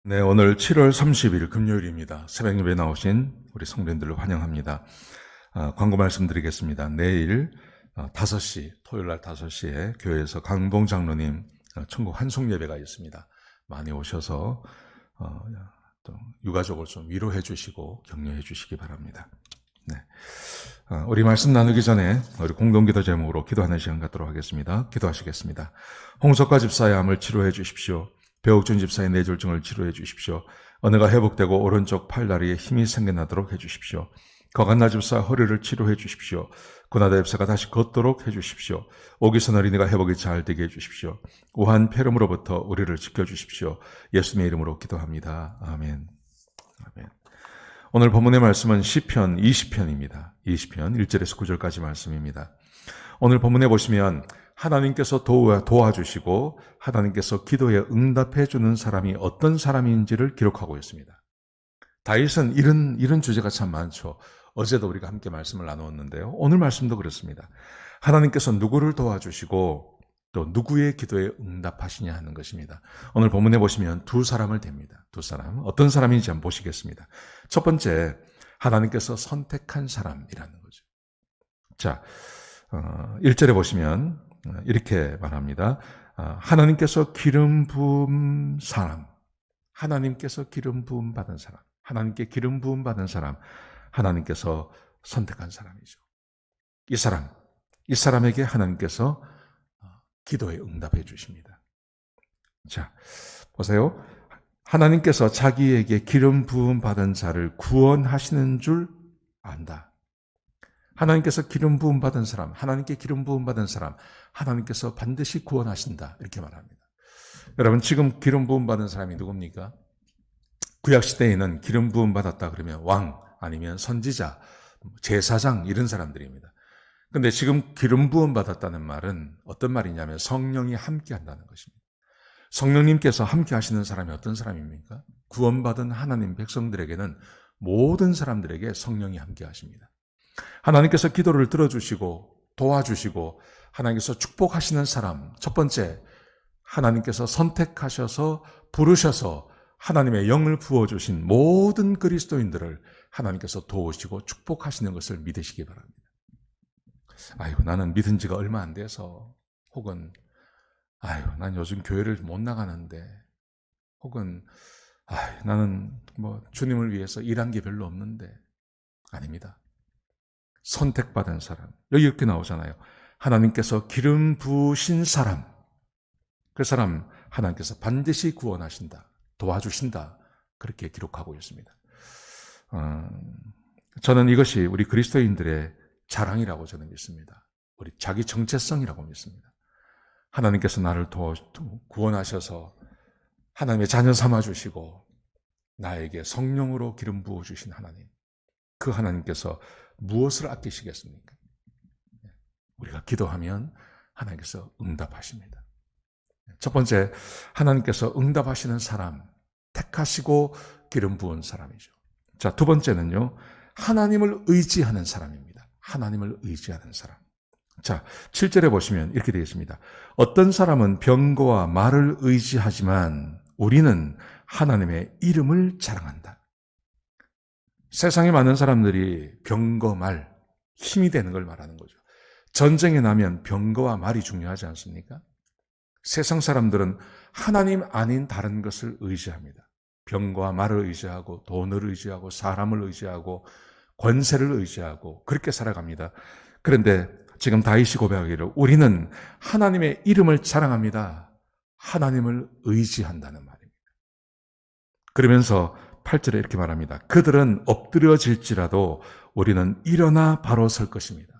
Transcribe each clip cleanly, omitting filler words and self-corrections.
네, 오늘 7월 30일 금요일입니다. 새벽 예배 나오신 우리 성도님들을 환영합니다. 광고 말씀드리겠습니다. 내일 5시, 토요일 날 5시에 교회에서 강봉 장로님 천국 환송 예배가 있습니다. 많이 오셔서 또 유가족을 좀 위로해 주시고 격려해 주시기 바랍니다. 네. 우리 말씀 나누기 전에 우리 공동기도 제목으로 기도하는 시간 갖도록 하겠습니다. 기도하시겠습니다. 홍석과 집사의 암을 치료해 주십시오. 배옥준 집사의 뇌졸중을 치료해 주십시오. 언어가 회복되고 오른쪽 팔다리에 힘이 생겨나도록 해 주십시오. 거간나 집사 허리를 치료해 주십시오. 고나다 집사가 다시 걷도록 해 주십시오. 오기선 어린이가 회복이 잘 되게 해 주십시오. 우한 폐렴으로부터 우리를 지켜주십시오. 예수님의 이름으로 기도합니다. 아멘. 아멘. 오늘 본문의 말씀은 시편 20편입니다. 20편 1절에서 9절까지 말씀입니다. 오늘 본문에 보시면 하나님께서 도와주시고 하나님께서 기도에 응답해 주는 사람이 어떤 사람인지를 기록하고 있습니다. 다윗은 이런 주제가 참 많죠. 어제도 우리가 함께 말씀을 나누었는데요. 오늘 말씀도 그렇습니다. 하나님께서 누구를 도와주시고 또 누구의 기도에 응답하시냐 하는 것입니다. 오늘 본문에 보시면 두 사람을 댑니다. 두 사람. 어떤 사람인지 한번 보시겠습니다. 첫 번째, 하나님께서 선택한 사람이라는 거죠. 자, 1절에 보시면 이렇게 말합니다. 하나님께서 기름 부음 사람, 하나님께서 기름 부음 받은 사람, 하나님께 기름 부음 받은 사람, 하나님께서 선택한 사람이죠. 이 사람에게 하나님께서 기도에 응답해 주십니다. 자, 보세요. 하나님께서 자기에게 기름 부음 받은 자를 구원하시는 줄 안다. 하나님께서 기름 부음 받은 사람, 하나님께 기름 부음 받은 사람, 하나님께서 반드시 구원하신다. 이렇게 말합니다. 여러분, 지금 기름 부음 받은 사람이 누굽니까? 구약 시대에는 기름 부음 받았다 그러면 왕 아니면 선지자, 제사장 이런 사람들입니다. 근데 지금 기름 부음 받았다는 말은 어떤 말이냐면 성령이 함께 한다는 것입니다. 성령님께서 함께 하시는 사람이 어떤 사람입니까? 구원받은 하나님 백성들에게는 모든 사람들에게 성령이 함께 하십니다. 하나님께서 기도를 들어주시고 도와주시고 하나님께서 축복하시는 사람, 첫 번째, 하나님께서 선택하셔서 부르셔서 하나님의 영을 부어주신 모든 그리스도인들을 하나님께서 도우시고 축복하시는 것을 믿으시기 바랍니다. 아이고, 나는 믿은 지가 얼마 안 돼서, 혹은 난 요즘 교회를 못 나가는데, 혹은 나는 주님을 위해서 일한 게 별로 없는데, 아닙니다. 선택받은 사람, 여기 이렇게 나오잖아요. 하나님께서 기름 부으신 사람, 그 사람 하나님께서 반드시 구원하신다, 도와주신다, 그렇게 기록하고 있습니다. 저는 이것이 우리 그리스도인들의 자랑이라고 저는 믿습니다. 우리 자기 정체성이라고 믿습니다. 하나님께서 나를 구원하셔서 하나님의 자녀 삼아주시고 나에게 성령으로 기름 부어주신 하나님, 그 하나님께서 무엇을 아끼시겠습니까? 우리가 기도하면 하나님께서 응답하십니다. 첫 번째, 하나님께서 응답하시는 사람, 택하시고 기름 부은 사람이죠. 자, 두 번째는요, 하나님을 의지하는 사람입니다. 하나님을 의지하는 사람. 자, 7절에 보시면 이렇게 되어 있습니다. 어떤 사람은 병거와 말을 의지하지만 우리는 하나님의 이름을 자랑한다. 세상에 많은 사람들이 병거, 말, 힘이 되는 걸 말하는 거죠. 전쟁에 나면 병거와 말이 중요하지 않습니까? 세상 사람들은 하나님 아닌 다른 것을 의지합니다. 병거와 말을 의지하고 돈을 의지하고 사람을 의지하고 권세를 의지하고 그렇게 살아갑니다. 그런데 지금 다윗이 고백하기를 우리는 하나님의 이름을 자랑합니다. 하나님을 의지한다는 말입니다. 그러면서 8절에 이렇게 말합니다. 그들은 엎드려질지라도 우리는 일어나 바로 설 것입니다.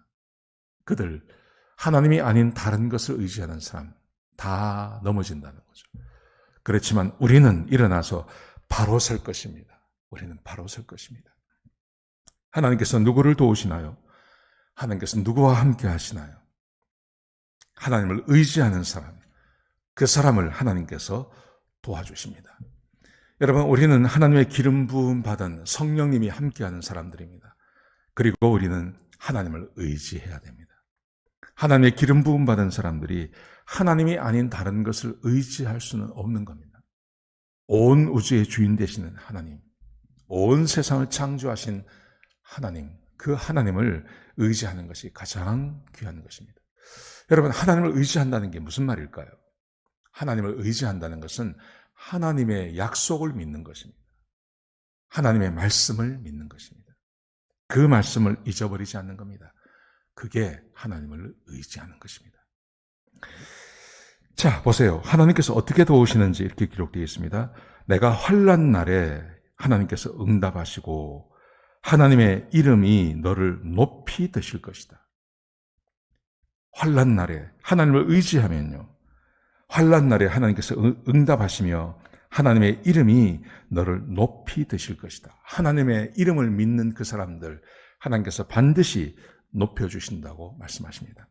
그들, 하나님이 아닌 다른 것을 의지하는 사람 다 넘어진다는 거죠. 그렇지만 우리는 일어나서 바로 설 것입니다. 우리는 바로 설 것입니다. 하나님께서 누구를 도우시나요? 하나님께서 누구와 함께 하시나요? 하나님을 의지하는 사람, 그 사람을 하나님께서 도와주십니다. 여러분, 우리는 하나님의 기름 부음 받은 성령님이 함께하는 사람들입니다. 그리고 우리는 하나님을 의지해야 됩니다. 하나님의 기름 부음 받은 사람들이 하나님이 아닌 다른 것을 의지할 수는 없는 겁니다. 온 우주의 주인 되시는 하나님, 온 세상을 창조하신 하나님, 그 하나님을 의지하는 것이 가장 귀한 것입니다. 여러분, 하나님을 의지한다는 게 무슨 말일까요? 하나님을 의지한다는 것은 하나님의 약속을 믿는 것입니다. 하나님의 말씀을 믿는 것입니다. 그 말씀을 잊어버리지 않는 겁니다. 그게 하나님을 의지하는 것입니다. 자, 보세요. 하나님께서 어떻게 도우시는지 이렇게 기록되어 있습니다. 내가 환난 날에 하나님께서 응답하시고 하나님의 이름이 너를 높이 드실 것이다. 환난 날에 하나님을 의지하면요, 환난 날에 하나님께서 응답하시며 하나님의 이름이 너를 높이 드실 것이다. 하나님의 이름을 믿는 그 사람들 하나님께서 반드시 높여주신다고 말씀하십니다.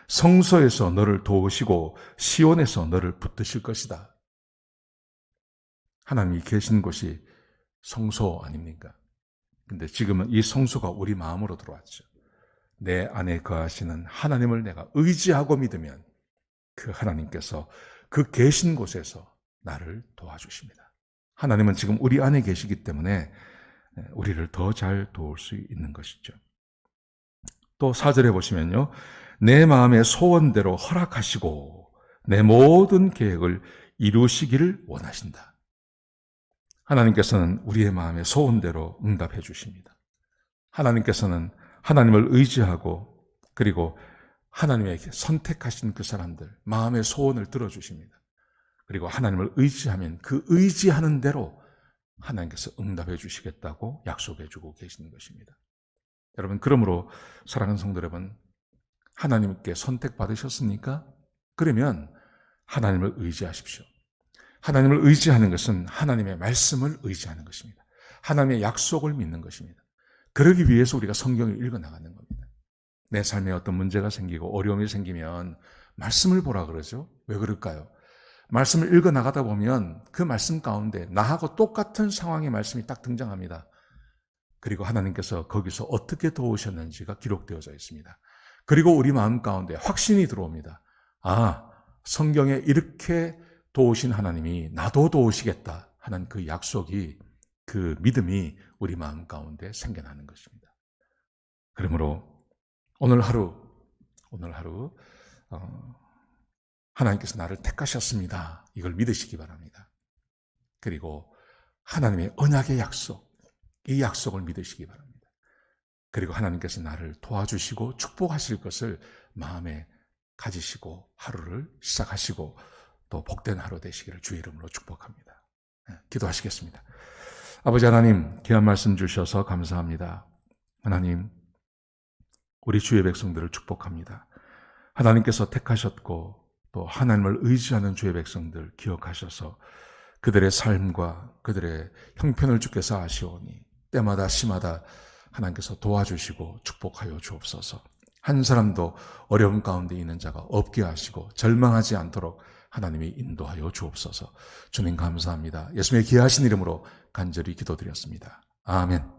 성소에서 너를 도우시고 시온에서 너를 붙드실 것이다. 하나님이 계신 곳이 성소 아닙니까? 근데 지금은 이 성소가 우리 마음으로 들어왔죠. 내 안에 거하시는 하나님을 내가 의지하고 믿으면 그 하나님께서 그 계신 곳에서 나를 도와주십니다. 하나님은 지금 우리 안에 계시기 때문에 우리를 더 잘 도울 수 있는 것이죠. 또 4절에 보시면요, 내 마음의 소원대로 허락하시고 내 모든 계획을 이루시기를 원하신다. 하나님께서는 우리의 마음의 소원대로 응답해 주십니다. 하나님께서는 하나님을 의지하고 그리고 하나님에게 선택하신 그 사람들 마음의 소원을 들어주십니다. 그리고 하나님을 의지하면 그 의지하는 대로 하나님께서 응답해 주시겠다고 약속해 주고 계시는 것입니다. 여러분, 그러므로 사랑하는 성도 여러분, 하나님께 선택받으셨습니까? 그러면 하나님을 의지하십시오. 하나님을 의지하는 것은 하나님의 말씀을 의지하는 것입니다. 하나님의 약속을 믿는 것입니다. 그러기 위해서 우리가 성경을 읽어나가는 겁니다. 내 삶에 어떤 문제가 생기고 어려움이 생기면 말씀을 보라 그러죠. 왜 그럴까요? 말씀을 읽어나가다 보면 그 말씀 가운데 나하고 똑같은 상황의 말씀이 딱 등장합니다. 그리고 하나님께서 거기서 어떻게 도우셨는지가 기록되어져 있습니다. 그리고 우리 마음 가운데 확신이 들어옵니다. 아, 성경에 이렇게 도우신 하나님이 나도 도우시겠다 하는 그 약속이, 그 믿음이 우리 마음 가운데 생겨나는 것입니다. 그러므로 오늘 하루 하나님께서 나를 택하셨습니다. 이걸 믿으시기 바랍니다. 그리고 하나님의 언약의 약속, 이 약속을 믿으시기 바랍니다. 그리고 하나님께서 나를 도와주시고 축복하실 것을 마음에 가지시고 하루를 시작하시고 또 복된 하루 되시기를 주의 이름으로 축복합니다. 기도하시겠습니다. 아버지 하나님, 귀한 말씀 주셔서 감사합니다. 하나님, 우리 주의 백성들을 축복합니다. 하나님께서 택하셨고 또 하나님을 의지하는 주의 백성들 기억하셔서 그들의 삶과 그들의 형편을 주께서 아시오니 때마다 시마다 하나님께서 도와주시고 축복하여 주옵소서. 한 사람도 어려움 가운데 있는 자가 없게 하시고 절망하지 않도록 하나님이 인도하여 주옵소서. 주님 감사합니다. 예수님의 귀하신 이름으로 간절히 기도드렸습니다. 아멘.